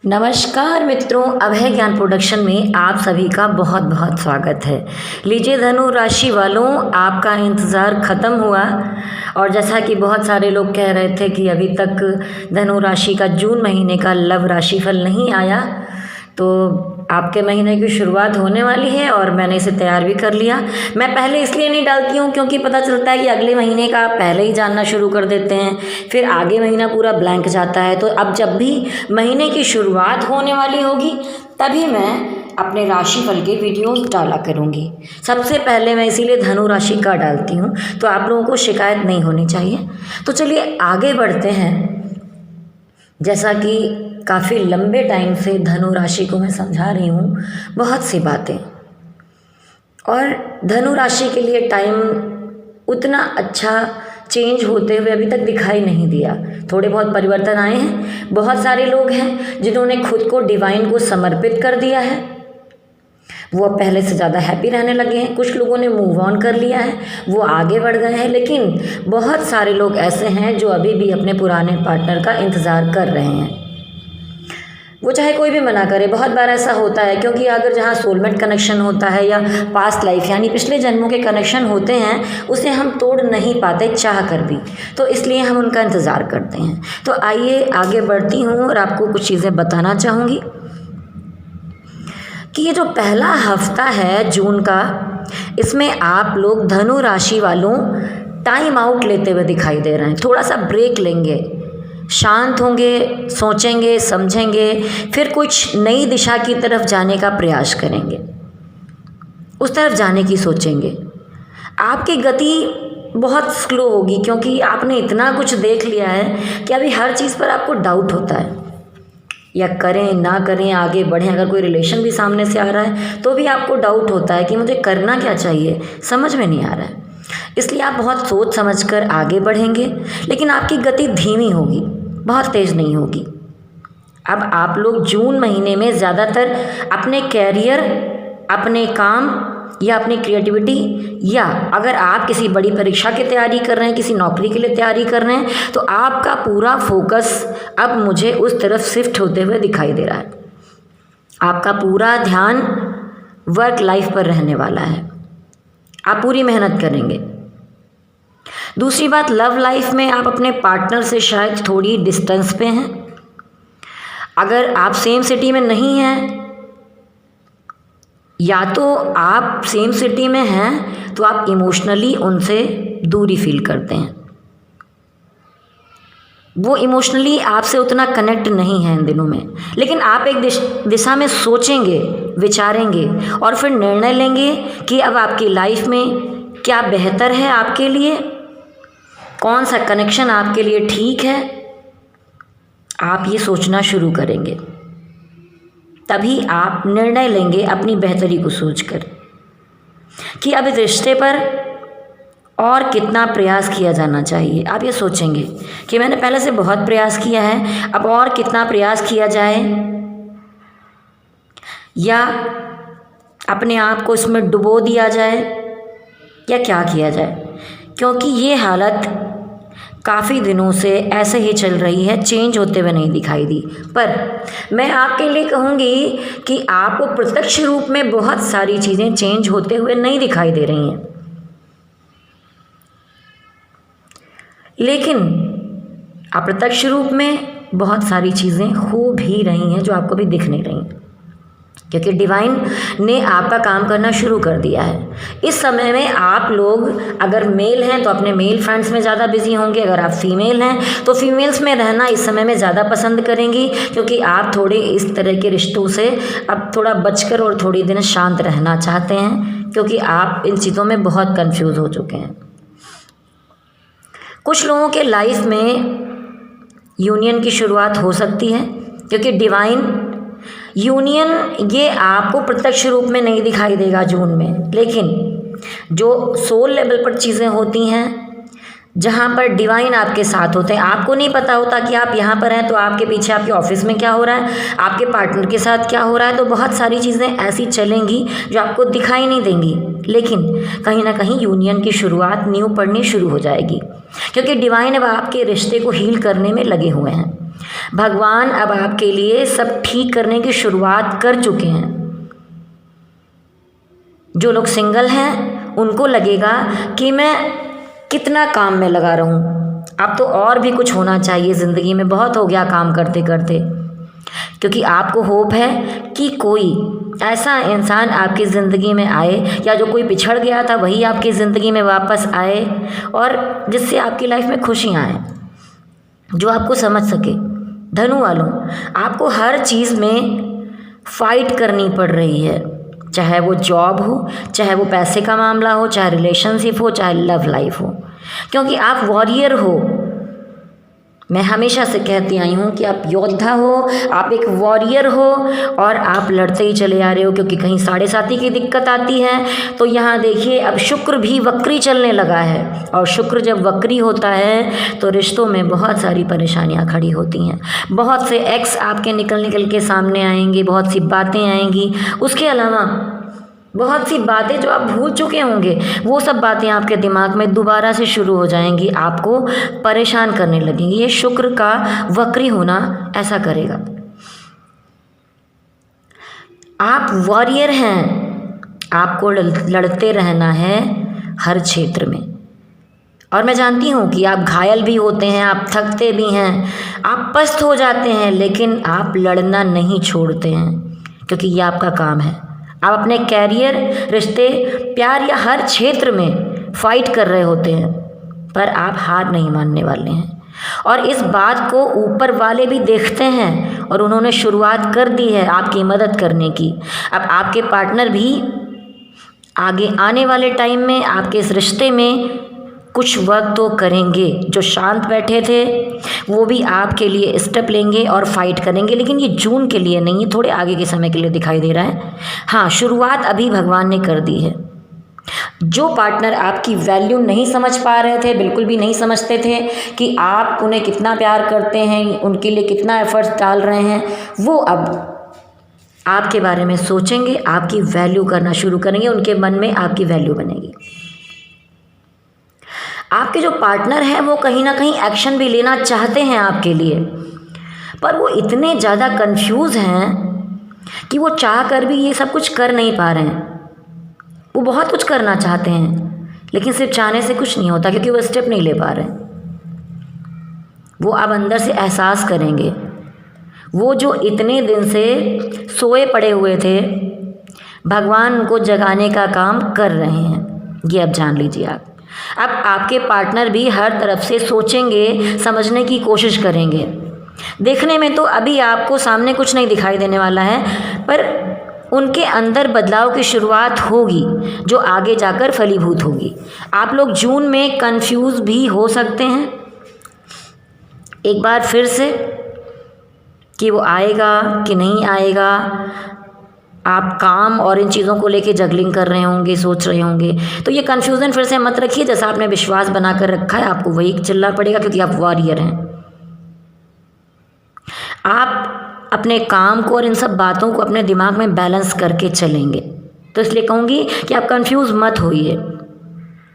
नमस्कार मित्रों, अभय ज्ञान प्रोडक्शन में आप सभी का बहुत बहुत स्वागत है। लीजिए धनु राशि वालों, आपका इंतज़ार ख़त्म हुआ और जैसा कि बहुत सारे लोग कह रहे थे कि अभी तक धनु राशि का जून महीने का लव राशिफल नहीं आया, तो आपके महीने की शुरुआत होने वाली है और मैंने इसे तैयार भी कर लिया। मैं पहले इसलिए नहीं डालती हूँ क्योंकि पता चलता है कि अगले महीने का आप पहले ही जानना शुरू कर देते हैं, फिर आगे महीना पूरा ब्लैंक जाता है। तो अब जब भी महीने की शुरुआत होने वाली होगी तभी मैं अपने राशिफल के वीडियोस डाला करूँगी। सबसे पहले मैं इसीलिए धनु राशि का डालती हूँ, तो आप लोगों को शिकायत नहीं होनी चाहिए। तो चलिए आगे बढ़ते हैं। जैसा कि काफ़ी लंबे टाइम से धनु राशि को मैं समझा रही हूँ बहुत सी बातें, और धनु राशि के लिए टाइम उतना अच्छा चेंज होते हुए अभी तक दिखाई नहीं दिया। थोड़े बहुत परिवर्तन आए हैं। बहुत सारे लोग हैं जिन्होंने खुद को डिवाइन को समर्पित कर दिया है, वो अब पहले से ज़्यादा हैप्पी रहने लगे हैं। कुछ लोगों ने मूव ऑन कर लिया है, वो आगे बढ़ गए हैं। लेकिन बहुत सारे लोग ऐसे हैं जो अभी भी अपने पुराने पार्टनर का इंतज़ार कर रहे हैं, वो चाहे कोई भी मना करे। बहुत बार ऐसा होता है क्योंकि अगर जहाँ सोलमेट कनेक्शन होता है या पास्ट लाइफ यानी पिछले जन्मों के कनेक्शन होते हैं, उसे हम तोड़ नहीं पाते चाह कर भी, तो इसलिए हम उनका इंतज़ार करते हैं। तो आइए आगे बढ़ती हूँ और आपको कुछ चीज़ें बताना चाहूँगी कि ये जो पहला हफ्ता है जून का, इसमें आप लोग धनु राशि वालों टाइम आउट लेते हुए दिखाई दे रहे हैं। थोड़ा सा ब्रेक लेंगे, शांत होंगे, सोचेंगे, समझेंगे, फिर कुछ नई दिशा की तरफ जाने का प्रयास करेंगे, उस तरफ जाने की सोचेंगे। आपकी गति बहुत स्लो होगी क्योंकि आपने इतना कुछ देख लिया है कि अभी हर चीज़ पर आपको डाउट होता है, या करें ना करें, आगे बढ़ें। अगर कोई रिलेशन भी सामने से आ रहा है तो भी आपको डाउट होता है कि मुझे करना क्या चाहिए, समझ में नहीं आ रहा है। इसलिए आप बहुत सोच समझकर आगे बढ़ेंगे, लेकिन आपकी गति धीमी होगी, बहुत तेज़ नहीं होगी। अब आप लोग जून महीने में ज़्यादातर अपने कैरियर, अपने काम या अपनी क्रिएटिविटी, या अगर आप किसी बड़ी परीक्षा की तैयारी कर रहे हैं, किसी नौकरी के लिए तैयारी कर रहे हैं, तो आपका पूरा फोकस अब मुझे उस तरफ शिफ्ट होते हुए दिखाई दे रहा है। आपका पूरा ध्यान वर्क लाइफ पर रहने वाला है, आप पूरी मेहनत करेंगे। दूसरी बात, लव लाइफ में आप अपने पार्टनर से शायद थोड़ी डिस्टेंस पे हैं। अगर आप सेम सिटी में नहीं हैं, या तो आप सेम सिटी में हैं तो आप इमोशनली उनसे दूरी फील करते हैं, वो इमोशनली आपसे उतना कनेक्ट नहीं है इन दिनों में। लेकिन आप एक दिशा में सोचेंगे, विचारेंगे और फिर निर्णय लेंगे कि अब आपकी लाइफ में क्या बेहतर है आपके लिए, कौन सा कनेक्शन आपके लिए ठीक है। आप ये सोचना शुरू करेंगे, तभी आप निर्णय लेंगे अपनी बेहतरी को सोचकर कि अब इस रिश्ते पर और कितना प्रयास किया जाना चाहिए। आप ये सोचेंगे कि मैंने पहले से बहुत प्रयास किया है, अब और कितना प्रयास किया जाए, या अपने आप को इसमें डुबो दिया जाए, या क्या किया जाए। क्योंकि ये हालत काफ़ी दिनों से ऐसे ही चल रही है, चेंज होते हुए नहीं दिखाई दी। पर मैं आपके लिए कहूँगी कि आपको प्रत्यक्ष रूप में बहुत सारी चीज़ें चेंज होते हुए नहीं दिखाई दे रही हैं, लेकिन अप्रत्यक्ष रूप में बहुत सारी चीज़ें हो भी रही हैं जो आपको भी दिख नहीं रही, क्योंकि डिवाइन ने आपका काम करना शुरू कर दिया है। इस समय में आप लोग अगर मेल हैं तो अपने मेल फ्रेंड्स में ज़्यादा बिजी होंगे, अगर आप फीमेल हैं तो फीमेल्स में रहना इस समय में ज़्यादा पसंद करेंगी, क्योंकि आप थोड़े इस तरह के रिश्तों से अब थोड़ा बचकर और थोड़ी दिन शांत रहना चाहते हैं, क्योंकि आप इन चीज़ों में बहुत कंफ्यूज हो चुके हैं। कुछ लोगों के लाइफ में यूनियन की शुरुआत हो सकती है, क्योंकि डिवाइन यूनियन ये आपको प्रत्यक्ष रूप में नहीं दिखाई देगा जून में, लेकिन जो सोल लेवल पर चीज़ें होती हैं, जहाँ पर डिवाइन आपके साथ होते हैं, आपको नहीं पता होता कि आप यहाँ पर हैं तो आपके पीछे आपके ऑफिस में क्या हो रहा है, आपके पार्टनर के साथ क्या हो रहा है। तो बहुत सारी चीज़ें ऐसी चलेंगी जो आपको दिखाई नहीं देंगी, लेकिन कहीं ना कहीं यूनियन की शुरुआत नींव पड़नी शुरू हो जाएगी, क्योंकि डिवाइन अब आपके रिश्ते को हील करने में लगे हुए हैं। भगवान अब आपके लिए सब ठीक करने की शुरुआत कर चुके हैं। जो लोग सिंगल हैं उनको लगेगा कि मैं कितना काम में लगा रहूं, अब तो और भी कुछ होना चाहिए ज़िंदगी में, बहुत हो गया काम करते करते। क्योंकि आपको होप है कि कोई ऐसा इंसान आपकी ज़िंदगी में आए, या जो कोई पिछड़ गया था वही आपकी ज़िंदगी में वापस आए, और जिससे आपकी लाइफ में खुशियाँ आए, जो आपको समझ सके। धनु वालों, आपको हर चीज़ में फ़ाइट करनी पड़ रही है, चाहे वो जॉब हो, चाहे वो पैसे का मामला हो, चाहे रिलेशनशिप हो, चाहे लव लाइफ हो, क्योंकि आप वॉरियर हो। मैं हमेशा से कहती आई हूँ कि आप योद्धा हो, आप एक वॉरियर हो, और आप लड़ते ही चले आ रहे हो। क्योंकि कहीं 7.5 की दिक्कत आती है तो यहाँ देखिए अब शुक्र भी वक्री चलने लगा है, और शुक्र जब वक्री होता है तो रिश्तों में बहुत सारी परेशानियाँ खड़ी होती हैं। बहुत से एक्स आपके निकल के सामने आएंगे, बहुत सी बातें आएंगी, उसके अलावा बहुत सी बातें जो आप भूल चुके होंगे, वो सब बातें आपके दिमाग में दोबारा से शुरू हो जाएंगी, आपको परेशान करने लगेंगी। ये शुक्र का वक्री होना ऐसा करेगा। आप वॉरियर हैं, आपको लड़ते रहना है हर क्षेत्र में। और मैं जानती हूँ कि आप घायल भी होते हैं, आप थकते भी हैं, आप पस्त हो जाते हैं, लेकिन आप लड़ना नहीं छोड़ते हैं, क्योंकि ये आपका काम है। आप अपने कैरियर, रिश्ते, प्यार या हर क्षेत्र में फाइट कर रहे होते हैं, पर आप हार नहीं मानने वाले हैं। और इस बात को ऊपर वाले भी देखते हैं, और उन्होंने शुरुआत कर दी है आपकी मदद करने की। अब आपके पार्टनर भी आगे आने वाले टाइम में आपके इस रिश्ते में कुछ वर्क तो करेंगे। जो शांत बैठे थे वो भी आपके लिए स्टेप लेंगे और फाइट करेंगे, लेकिन ये जून के लिए नहीं है, थोड़े आगे के समय के लिए दिखाई दे रहा है। हाँ, शुरुआत अभी भगवान ने कर दी है। जो पार्टनर आपकी वैल्यू नहीं समझ पा रहे थे, बिल्कुल भी नहीं समझते थे कि आप उन्हें कितना प्यार करते हैं, उनके लिए कितना एफर्ट्स डाल रहे हैं, वो अब आपके बारे में सोचेंगे, आपकी वैल्यू करना शुरू करेंगे, उनके मन में आपकी वैल्यू बनेगी। आपके जो पार्टनर हैं वो कहीं ना कहीं एक्शन भी लेना चाहते हैं आपके लिए, पर वो इतने ज़्यादा कंफ्यूज हैं कि वो चाह कर भी ये सब कुछ कर नहीं पा रहे हैं। वो बहुत कुछ करना चाहते हैं, लेकिन सिर्फ चाहने से कुछ नहीं होता, क्योंकि वो स्टेप नहीं ले पा रहे हैं। वो अब अंदर से एहसास करेंगे। वो जो इतने दिन से सोए पड़े हुए थे, भगवान उनको जगाने का काम कर रहे हैं, ये अब जान लीजिए आप। अब आपके पार्टनर भी हर तरफ से सोचेंगे, समझने की कोशिश करेंगे। देखने में तो अभी आपको सामने कुछ नहीं दिखाई देने वाला है, पर उनके अंदर बदलाव की शुरुआत होगी, जो आगे जाकर फलीभूत होगी। आप लोग जून में कंफ्यूज भी हो सकते हैं एक बार फिर से, कि वो आएगा कि नहीं आएगा। आप काम और इन चीज़ों को लेके जगलिंग कर रहे होंगे, सोच रहे होंगे, तो ये कन्फ्यूज़न फिर से मत रखिए। जैसा आपने विश्वास बना कर रखा है, आपको वही चलना पड़ेगा, क्योंकि आप वॉरियर हैं। आप अपने काम को और इन सब बातों को अपने दिमाग में बैलेंस करके चलेंगे। तो इसलिए कहूँगी कि आप कंफ्यूज मत होइए,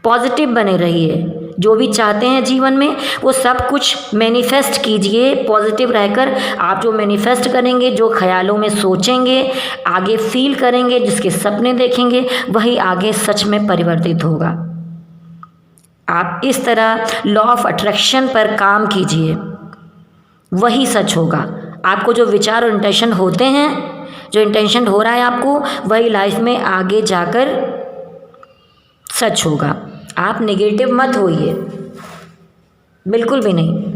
पॉजिटिव बने रहिए। जो भी चाहते हैं जीवन में वो सब कुछ मैनिफेस्ट कीजिए पॉजिटिव रहकर। आप जो मैनिफेस्ट करेंगे, जो ख्यालों में सोचेंगे, आगे फील करेंगे, जिसके सपने देखेंगे, वही आगे सच में परिवर्तित होगा। आप इस तरह लॉ ऑफ अट्रैक्शन पर काम कीजिए, वही सच होगा। आपको जो विचार और इंटेंशन होते हैं, जो इंटेंशन हो रहा है आपको, वही लाइफ में आगे जाकर सच होगा। आप नेगेटिव मत होइए, बिल्कुल भी नहीं।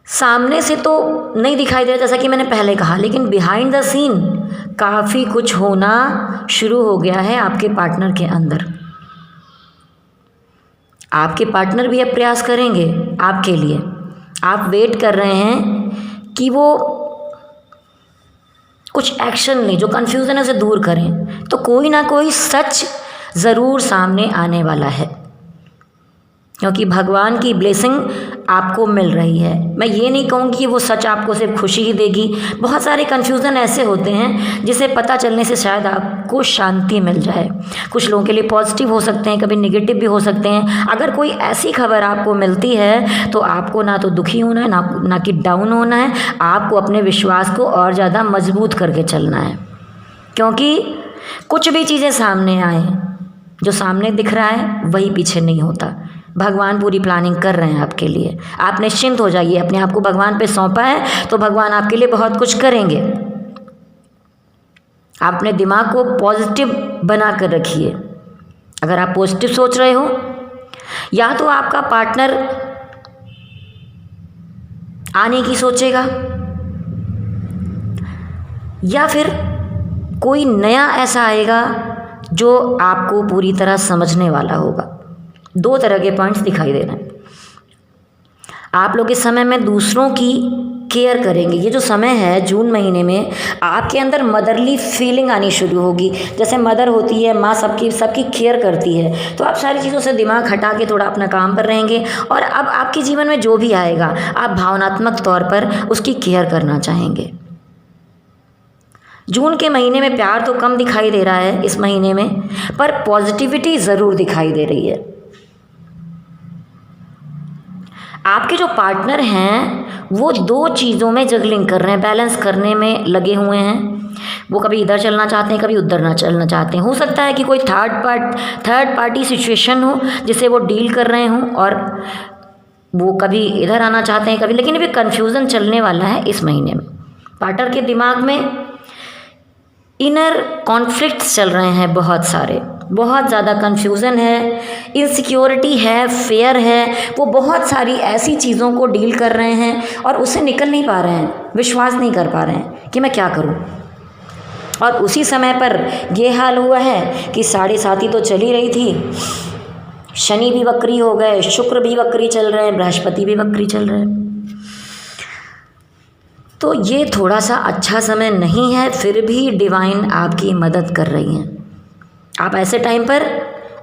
सामने से तो नहीं दिखाई दे रहा, जैसा कि मैंने पहले कहा, लेकिन बिहाइंड द सीन काफ़ी कुछ होना शुरू हो गया है आपके पार्टनर के अंदर। आपके पार्टनर भी अब प्रयास करेंगे आपके लिए। आप वेट कर रहे हैं कि वो कुछ एक्शन लें, जो कन्फ्यूज़न है उसे दूर करें, तो कोई ना कोई सच ज़रूर सामने आने वाला है। क्योंकि भगवान की ब्लेसिंग आपको मिल रही है। मैं ये नहीं कहूँगी कि वो सच आपको सिर्फ खुशी ही देगी। बहुत सारे कन्फ्यूज़न ऐसे होते हैं जिसे पता चलने से शायद आपको शांति मिल जाए। कुछ लोगों के लिए पॉजिटिव हो सकते हैं, कभी नेगेटिव भी हो सकते हैं। अगर कोई ऐसी खबर आपको मिलती है तो आपको ना तो दुखी होना है, ना कि डाउन होना है। आपको अपने विश्वास को और ज़्यादा मजबूत करके चलना है, क्योंकि कुछ भी चीज़ें सामने आए, जो सामने दिख रहा है वही पीछे नहीं होता। भगवान पूरी प्लानिंग कर रहे हैं आपके लिए। आप निश्चिंत हो जाइए, अपने आप को भगवान पे सौंपा है तो भगवान आपके लिए बहुत कुछ करेंगे। आप अपने दिमाग को पॉजिटिव बना कर रखिए। अगर आप पॉजिटिव सोच रहे हो, या तो आपका पार्टनर आने की सोचेगा, या फिर कोई नया ऐसा आएगा जो आपको पूरी तरह समझने वाला होगा। दो तरह के पॉइंट्स दिखाई दे रहे हैं। आप लोग इस समय में दूसरों की केयर करेंगे। ये जो समय है जून महीने में, आपके अंदर मदरली फीलिंग आनी शुरू होगी। जैसे मदर होती है, माँ सबकी केयर करती है, तो आप सारी चीज़ों से दिमाग हटा के थोड़ा अपना काम पर रहेंगे। और अब आपके जीवन में जो भी आएगा, आप भावनात्मक तौर पर उसकी केयर करना चाहेंगे। जून के महीने में प्यार तो कम दिखाई दे रहा है इस महीने में, पर पॉजिटिविटी ज़रूर दिखाई दे रही है। आपके जो पार्टनर हैं वो दो चीज़ों में जगलिंग कर रहे हैं, बैलेंस करने में लगे हुए हैं। वो कभी इधर चलना चाहते हैं, कभी उधर ना चलना चाहते हैं। हो सकता है कि कोई थर्ड पार्टी सिचुएशन हो जिसे वो डील कर रहे हों, और वो कभी इधर आना चाहते हैं, कभी, लेकिन अभी कन्फ्यूज़न चलने वाला है इस महीने में। पार्टनर के दिमाग में इनर कॉन्फ्लिक्ट्स चल रहे हैं, बहुत सारे, बहुत ज़्यादा कन्फ्यूज़न है, इनसिक्योरिटी है, फेयर है। वो बहुत सारी ऐसी चीज़ों को डील कर रहे हैं और उससे निकल नहीं पा रहे हैं, विश्वास नहीं कर पा रहे हैं कि मैं क्या करूं। और उसी समय पर ये हाल हुआ है कि 7.5 तो चली रही थी, शनि भी वक्री हो गए, शुक्र भी वक्री चल रहे हैं, बृहस्पति भी वक्री चल रहे हैं। तो ये थोड़ा सा अच्छा समय नहीं है, फिर भी डिवाइन आपकी मदद कर रही हैं। आप ऐसे टाइम पर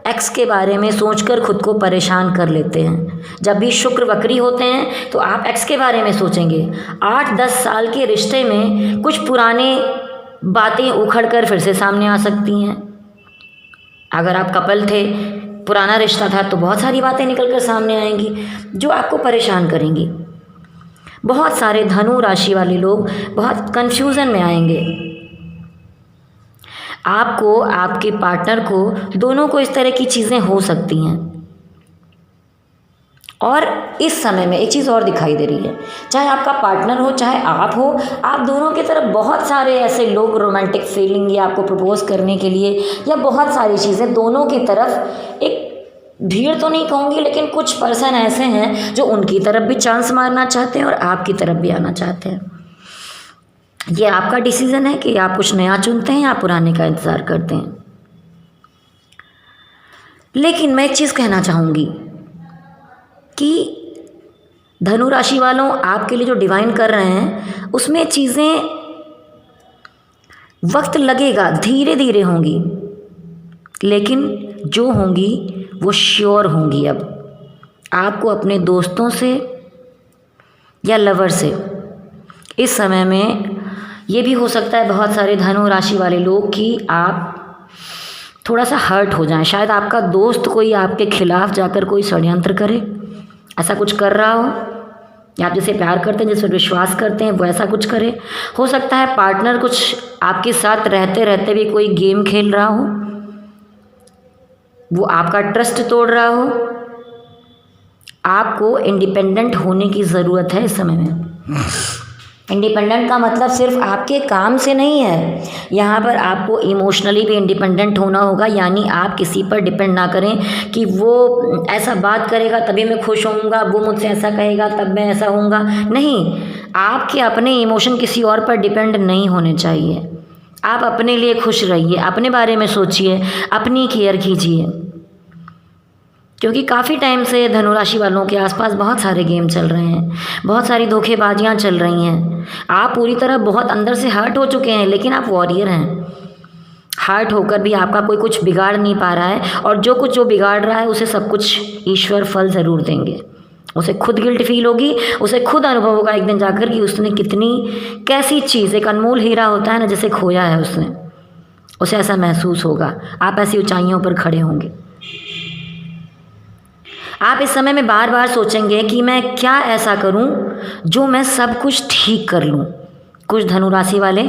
एक्स के बारे में सोचकर खुद को परेशान कर लेते हैं। जब भी शुक्र वक्री होते हैं तो आप एक्स के बारे में सोचेंगे। 8-10 साल के रिश्ते में कुछ पुराने बातें उखड़ कर फिर से सामने आ सकती हैं। अगर आप कपल थे, पुराना रिश्ता था, तो बहुत सारी बातें निकल कर सामने आएंगी जो आपको परेशान करेंगी। बहुत सारे धनु राशि वाले लोग बहुत कन्फ्यूज़न में आएंगे। आपको, आपके पार्टनर को, दोनों को इस तरह की चीज़ें हो सकती हैं। और इस समय में एक चीज़ और दिखाई दे रही है, चाहे आपका पार्टनर हो चाहे आप हो, आप दोनों की तरफ बहुत सारे ऐसे लोग रोमांटिक फीलिंग या आपको प्रपोज करने के लिए, या बहुत सारी चीज़ें, दोनों की तरफ एक भीड़ तो नहीं कहूँगी, लेकिन कुछ पर्सन ऐसे हैं जो उनकी तरफ भी चांस मारना चाहते हैं और आपकी तरफ भी आना चाहते हैं। ये आपका डिसीज़न है कि आप कुछ नया चुनते हैं या पुराने का इंतज़ार करते हैं। लेकिन मैं एक चीज़ कहना चाहूँगी कि धनु राशि वालों, आपके लिए जो डिवाइन कर रहे हैं उसमें चीज़ें वक्त लगेगा, धीरे धीरे होंगी, लेकिन जो होंगी वो श्योर होंगी। अब आपको अपने दोस्तों से या लवर से इस समय में, ये भी हो सकता है बहुत सारे धनु राशि वाले लोग कि आप थोड़ा सा हर्ट हो जाएं। शायद आपका दोस्त कोई आपके खिलाफ जाकर कोई षड्यंत्र करे, ऐसा कुछ कर रहा हो, या आप जिसे प्यार करते हैं, जिस पर विश्वास करते हैं, वो ऐसा कुछ करे। हो सकता है पार्टनर कुछ आपके साथ रहते रहते भी कोई गेम खेल रहा हो, वो आपका ट्रस्ट तोड़ रहा हो। आपको इंडिपेंडेंट होने की ज़रूरत है इस समय में। इंडिपेंडेंट का मतलब सिर्फ आपके काम से नहीं है, यहाँ पर आपको इमोशनली भी इंडिपेंडेंट होना होगा। यानी आप किसी पर डिपेंड ना करें कि वो ऐसा बात करेगा तभी मैं खुश होऊंगा, वो मुझसे ऐसा कहेगा तब मैं ऐसा होऊंगा। नहीं, आपके अपने इमोशन किसी और पर डिपेंड नहीं होने चाहिए। आप अपने लिए खुश रहिए, अपने बारे में सोचिए, अपनी केयर कीजिए, क्योंकि काफ़ी टाइम से धनुराशि वालों के आसपास बहुत सारे गेम चल रहे हैं, बहुत सारी धोखेबाजियां चल रही हैं। आप पूरी तरह बहुत अंदर से हर्ट हो चुके हैं, लेकिन आप वॉरियर हैं। हार्ट होकर भी आपका कोई कुछ बिगाड़ नहीं पा रहा है, और जो बिगाड़ रहा है उसे सब कुछ ईश्वर फल ज़रूर देंगे। उसे खुद गिल्ट फील होगी, उसे खुद अनुभव होगा एक दिन जाकर कि उसने कितनी कैसी चीज़, एक अनमोल हीरा होता है ना जिसे खोया है उसने, उसे ऐसा महसूस होगा। आप ऐसी ऊंचाइयों पर खड़े होंगे। आप इस समय में बार बार सोचेंगे कि मैं क्या ऐसा करूं जो मैं सब कुछ ठीक कर लूं। कुछ धनु राशि वाले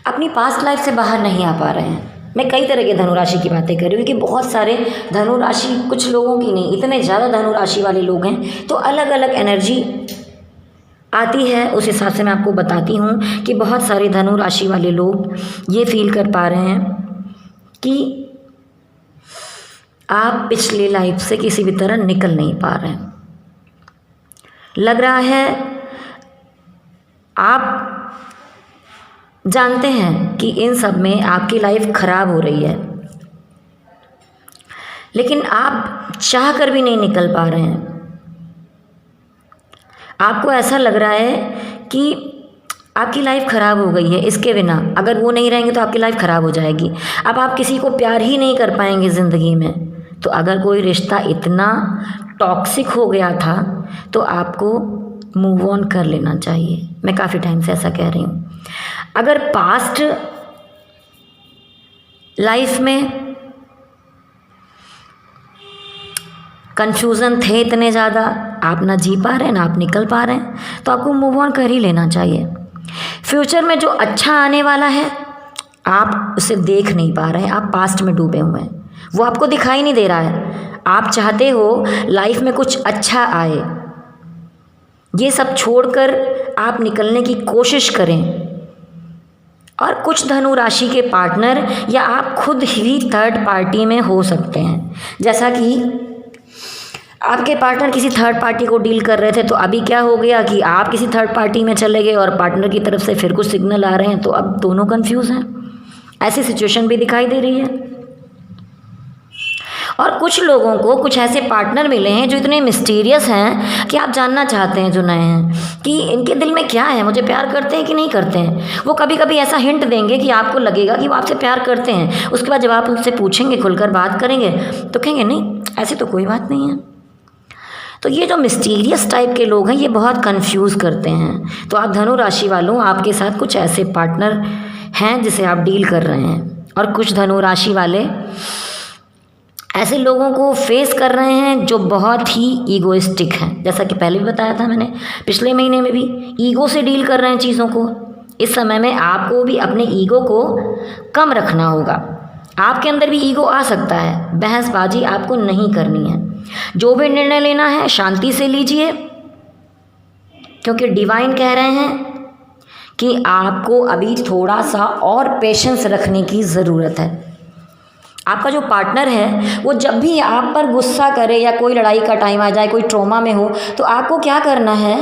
अपनी पास्ट लाइफ से बाहर नहीं आ पा रहे हैं। मैं कई तरह के धनुराशि की बातें कर रही हूँ कि बहुत सारे धनुराशि, कुछ लोगों की नहीं, इतने ज़्यादा धनुराशि वाले लोग हैं, तो अलग अलग एनर्जी आती है। उस हिसाब से मैं आपको बताती हूँ कि बहुत सारे धनुराशि वाले लोग ये फील कर पा रहे हैं कि आप पिछले लाइफ से किसी भी तरह निकल नहीं पा रहे हैं। लग रहा है आप जानते हैं कि इन सब में आपकी लाइफ खराब हो रही है, लेकिन आप चाह कर भी नहीं निकल पा रहे हैं। आपको ऐसा लग रहा है कि आपकी लाइफ ख़राब हो गई है इसके बिना, अगर वो नहीं रहेंगे तो आपकी लाइफ ख़राब हो जाएगी। अब आप किसी को प्यार ही नहीं कर पाएंगे ज़िंदगी में। तो अगर कोई रिश्ता इतना टॉक्सिक हो गया था तो आपको मूव ऑन कर लेना चाहिए। मैं काफ़ी टाइम से ऐसा कह रही हूँ। अगर पास्ट लाइफ में कंफ्यूजन थे इतने ज़्यादा, आप ना जी पा रहे हैं ना आप निकल पा रहे हैं, तो आपको मूव ऑन कर ही लेना चाहिए। फ्यूचर में जो अच्छा आने वाला है आप उसे देख नहीं पा रहे हैं, आप पास्ट में डूबे हुए हैं, वो आपको दिखाई नहीं दे रहा है। आप चाहते हो लाइफ में कुछ अच्छा आए, ये सब छोड़कर आप निकलने की कोशिश करें। और कुछ धनु राशि के पार्टनर या आप खुद ही थर्ड पार्टी में हो सकते हैं। जैसा कि आपके पार्टनर किसी थर्ड पार्टी को डील कर रहे थे, तो अभी क्या हो गया कि आप किसी थर्ड पार्टी में चले गए और पार्टनर की तरफ से फिर कुछ सिग्नल आ रहे हैं, तो अब दोनों कंफ्यूज हैं। ऐसी सिचुएशन भी दिखाई दे रही है। और कुछ लोगों को कुछ ऐसे पार्टनर मिले हैं जो इतने मिस्टीरियस हैं कि आप जानना चाहते हैं, जो नए हैं, कि इनके दिल में क्या है, मुझे प्यार करते हैं कि नहीं करते हैं। वो कभी कभी ऐसा हिंट देंगे कि आपको लगेगा कि वो आपसे प्यार करते हैं। उसके बाद जब आप उनसे पूछेंगे, खुलकर बात करेंगे, तो कहेंगे नहीं ऐसी तो कोई बात नहीं है। तो ये जो मिस्टीरियस टाइप के लोग हैं ये बहुत कंफ्यूज करते हैं। तो आप धनु राशि वालों, आपके साथ कुछ ऐसे पार्टनर हैं जिसे आप डील कर रहे हैं। और कुछ धनु राशि वाले ऐसे लोगों को फेस कर रहे हैं जो बहुत ही ईगोइस्टिक हैं। जैसा कि पहले भी बताया था मैंने, पिछले महीने में भी ईगो से डील कर रहे हैं चीज़ों को। इस समय में आपको भी अपने ईगो को कम रखना होगा। आपके अंदर भी ईगो आ सकता है, बहसबाजी आपको नहीं करनी है। जो भी निर्णय लेना है शांति से लीजिए, क्योंकि डिवाइन कह रहे हैं कि आपको अभी थोड़ा सा और पेशेंस रखने की ज़रूरत है। आपका जो पार्टनर है वो जब भी आप पर गुस्सा करे या कोई लड़ाई का टाइम आ जाए, कोई ट्रॉमा में हो, तो आपको क्या करना है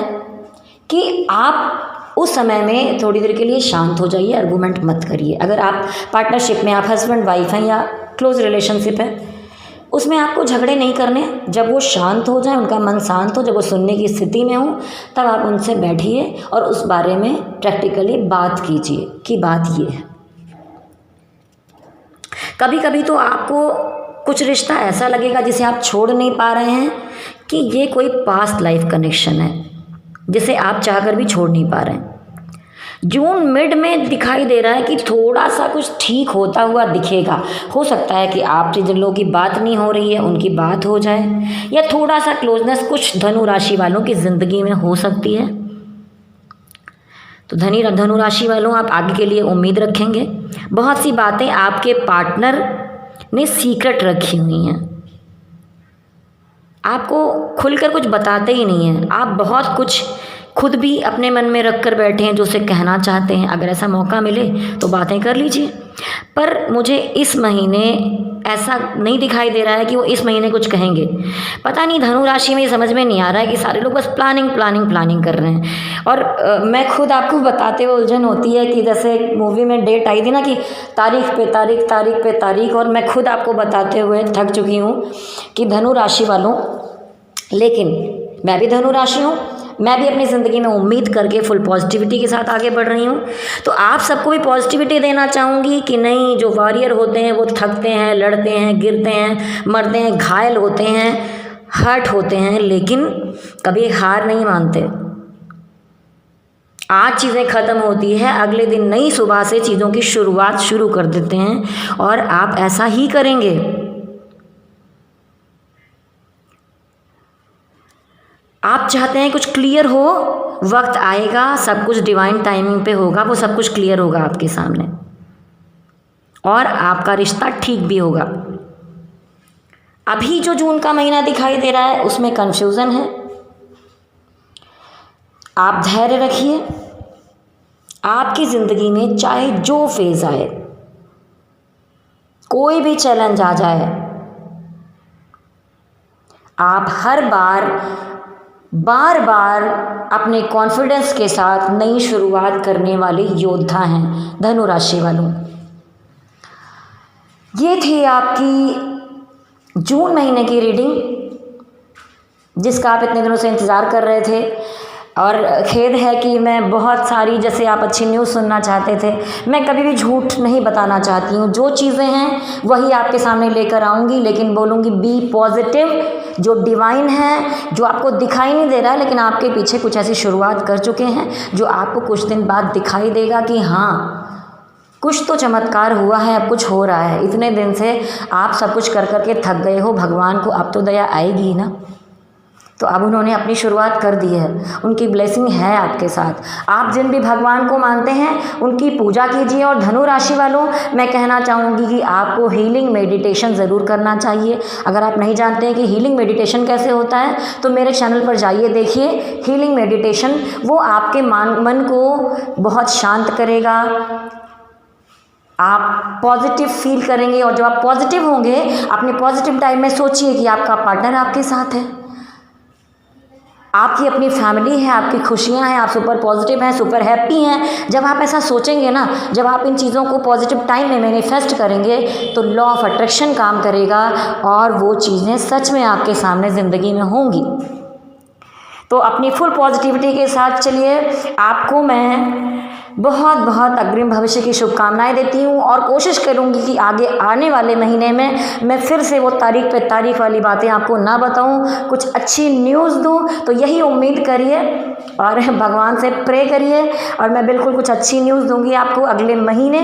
कि आप उस समय में थोड़ी देर के लिए शांत हो जाइए, आर्गूमेंट मत करिए। अगर आप पार्टनरशिप में, आप हस्बैंड वाइफ हैं या क्लोज रिलेशनशिप है, उसमें आपको झगड़े नहीं करने। जब वो शांत हो जाए, उनका मन शांत हो, जब वो सुनने की स्थिति में हो, तब आप उनसे बैठिए और उस बारे में प्रैक्टिकली बात कीजिए कि बात ये है। कभी कभी तो आपको कुछ रिश्ता ऐसा लगेगा जिसे आप छोड़ नहीं पा रहे हैं कि ये कोई पास्ट लाइफ कनेक्शन है जिसे आप चाहकर भी छोड़ नहीं पा रहे हैं। जून मिड में दिखाई दे रहा है कि थोड़ा सा कुछ ठीक होता हुआ दिखेगा। हो सकता है कि आपसे जिन लोगों की बात नहीं हो रही है उनकी बात हो जाए, या थोड़ा सा क्लोजनेस कुछ धनु राशि वालों की ज़िंदगी में हो सकती है। तो धनु राशि वालों, आप आगे के लिए उम्मीद रखेंगे। बहुत सी बातें आपके पार्टनर ने सीक्रेट रखी हुई हैं, आपको खुलकर कुछ बताते ही नहीं हैं। आप बहुत कुछ खुद भी अपने मन में रख कर बैठे हैं जो उसे कहना चाहते हैं। अगर ऐसा मौका मिले तो बातें कर लीजिए। पर मुझे इस महीने ऐसा नहीं दिखाई दे रहा है कि वो इस महीने कुछ कहेंगे। पता नहीं, धनु राशि में ये समझ में नहीं आ रहा है कि सारे लोग बस प्लानिंग प्लानिंग प्लानिंग कर रहे हैं। और मैं खुद आपको बताते हुए उलझन होती है कि जैसे मूवी में डेट आई थी ना कि तारीख पे तारीख, तारीख पे तारीख, और मैं खुद आपको बताते हुए थक चुकी हूँ कि धनु राशि वालों, लेकिन मैं भी धनु राशि हूँ, मैं भी अपनी ज़िंदगी में उम्मीद करके फुल पॉजिटिविटी के साथ आगे बढ़ रही हूँ। तो आप सबको भी पॉजिटिविटी देना चाहूँगी कि नहीं, जो वॉरियर होते हैं वो थकते हैं, लड़ते हैं, गिरते हैं, मरते हैं, घायल होते हैं, हर्ट होते हैं, लेकिन कभी हार नहीं मानते। आज चीज़ें ख़त्म होती है, अगले दिन नई सुबह से चीज़ों की शुरुआत शुरू कर देते हैं और आप ऐसा ही करेंगे। आप चाहते हैं कुछ क्लियर हो, वक्त आएगा, सब कुछ डिवाइन टाइमिंग पे होगा, वो सब कुछ क्लियर होगा आपके सामने और आपका रिश्ता ठीक भी होगा। अभी जो जून का महीना दिखाई दे रहा है उसमें कंफ्यूजन है। आप धैर्य रखिए। आपकी ज़िंदगी में चाहे जो फेज़ आए, कोई भी चैलेंज आ जाए, आप हर बार बार अपने कॉन्फिडेंस के साथ नई शुरुआत करने वाले योद्धा हैं धनु राशि वालों। ये थी आपकी जून महीने की रीडिंग, जिसका आप इतने दिनों से इंतज़ार कर रहे थे। और खेद है कि मैं बहुत सारी, जैसे आप अच्छी न्यूज़ सुनना चाहते थे, मैं कभी भी झूठ नहीं बताना चाहती हूँ। जो चीज़ें हैं वही आपके सामने लेकर आऊँगी, लेकिन बोलूँगी बी पॉजिटिव। जो डिवाइन है, जो आपको दिखाई नहीं दे रहा है, लेकिन आपके पीछे कुछ ऐसी शुरुआत कर चुके हैं जो आपको कुछ दिन बाद दिखाई देगा कि हाँ, कुछ तो चमत्कार हुआ है, अब कुछ हो रहा है। इतने दिन से आप सब कुछ कर कर के थक गए हो, भगवान को अब तो दया आएगी ही ना। तो अब उन्होंने अपनी शुरुआत कर दी है, उनकी ब्लेसिंग है आपके साथ। आप जिन भी भगवान को मानते हैं उनकी पूजा कीजिए। और धनु राशि वालों, मैं कहना चाहूँगी कि आपको हीलिंग मेडिटेशन ज़रूर करना चाहिए। अगर आप नहीं जानते हैं कि हीलिंग मेडिटेशन कैसे होता है तो मेरे चैनल पर जाइए, देखिए हीलिंग मेडिटेशन। वो आपके मन को बहुत शांत करेगा, आप पॉजिटिव फील करेंगे। और जब आप पॉजिटिव होंगे, अपने पॉजिटिव टाइम में सोचिए कि आपका पार्टनर आपके साथ है, आपकी अपनी फैमिली है, आपकी खुशियां हैं, आप सुपर पॉजिटिव हैं, सुपर हैप्पी हैं। जब आप ऐसा सोचेंगे ना, जब आप इन चीज़ों को पॉजिटिव टाइम में मैनिफेस्ट करेंगे तो लॉ ऑफ अट्रैक्शन काम करेगा और वो चीज़ें सच में आपके सामने ज़िंदगी में होंगी। तो अपनी फुल पॉजिटिविटी के साथ चलिए। आपको मैं बहुत बहुत अग्रिम भविष्य की शुभकामनाएं देती हूँ और कोशिश करूँगी कि आगे आने वाले महीने में मैं फिर से वो तारीख पे तारीख वाली बातें आपको ना बताऊँ, कुछ अच्छी न्यूज़ दूँ। तो यही उम्मीद करिए और भगवान से प्रे करिए और मैं बिल्कुल कुछ अच्छी न्यूज़ दूँगी आपको अगले महीने।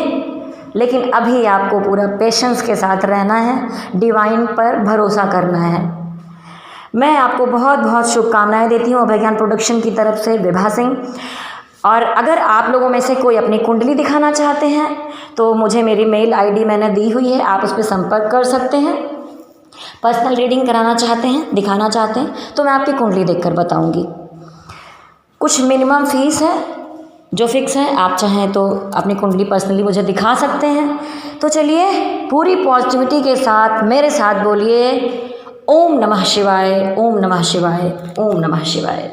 लेकिन अभी आपको पूरा पेशेंस के साथ रहना है, डिवाइन पर भरोसा करना है। मैं आपको बहुत बहुत शुभकामनाएं देती हूँ अभय ज्ञान प्रोडक्शन की तरफ से, विभा सिंह। और अगर आप लोगों में से कोई अपनी कुंडली दिखाना चाहते हैं तो मुझे मेरी मेल आईडी मैंने दी हुई है, आप उस पर संपर्क कर सकते हैं। पर्सनल रीडिंग कराना चाहते हैं, दिखाना चाहते हैं तो मैं आपकी कुंडली देखकर बताऊंगी। कुछ मिनिमम फीस है जो फिक्स है, आप चाहें तो अपनी कुंडली पर्सनली मुझे दिखा सकते हैं। तो चलिए पूरी पॉजिटिविटी के साथ मेरे साथ बोलिए ओम नमः शिवाय, ओम नमः शिवाय, ओम नमः शिवाय।